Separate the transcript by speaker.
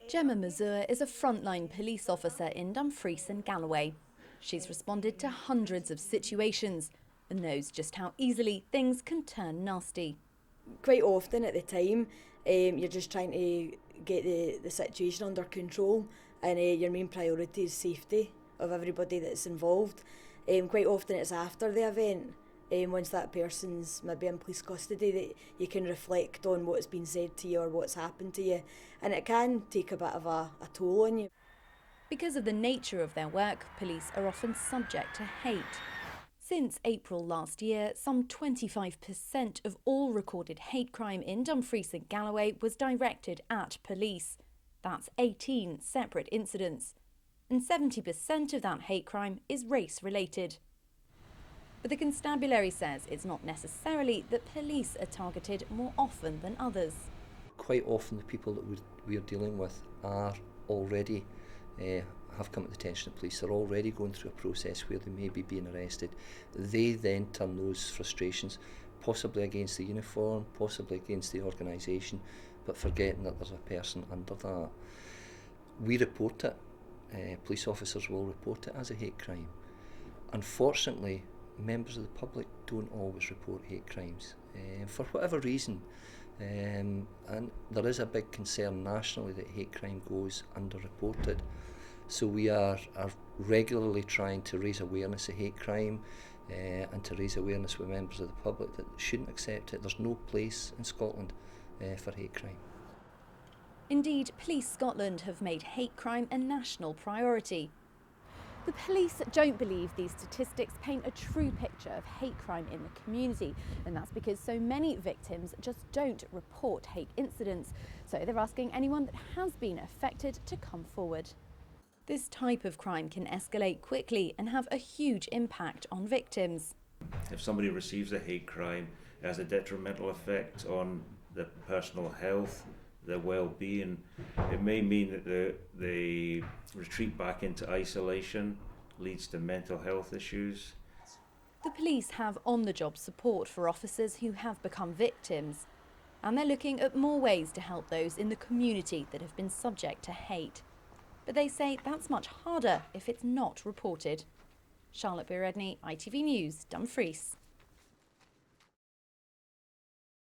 Speaker 1: Gemma Mazur is a frontline police officer in Dumfries and Galloway. She's responded to hundreds of situations and knows just how easily things can turn nasty.
Speaker 2: Quite often at the time, you're just trying to get the situation under control, and your main priority is safety of everybody that's involved. Quite often it's after the event, once that person's maybe in police custody, that you can reflect on what's been said to you or what's happened to you, and it can take a bit of a toll on you.
Speaker 1: Because of the nature of their work, police are often subject to hate. Since April last year, some 25% of all recorded hate crime in Dumfries and Galloway was directed at police. That's 18 separate incidents. And 70% of that hate crime is race-related. But the constabulary says it's not necessarily that police are targeted more often than others.
Speaker 3: Quite often the people that we're dealing with are already have come to the attention of police. They're already going through a process where they may be being arrested. They then turn those frustrations possibly against the uniform, possibly against the organisation, but forgetting that there's a person under that. We report it. Police officers will report it as a hate crime. Unfortunately, members of the public don't always report hate crimes for whatever reason. And there is a big concern nationally that hate crime goes underreported. So we are regularly trying to raise awareness of hate crime and to raise awareness with members of the public that shouldn't accept it. There's no place in Scotland for hate crime.
Speaker 1: Indeed, Police Scotland have made hate crime a national priority. The police don't believe these statistics paint a true picture of hate crime in the community, and that's because so many victims just don't report hate incidents. So they're asking anyone that has been affected to come forward. This type of crime can escalate quickly and have a huge impact on victims.
Speaker 4: If somebody receives a hate crime, it has a detrimental effect on their personal health, their well-being. It may mean that they retreat back into isolation, leads to mental health issues.
Speaker 1: The police have on-the-job support for officers who have become victims, and they're looking at more ways to help those in the community that have been subject to hate. But they say that's much harder if it's not reported. Briere-Edney, ITV News, Dumfries.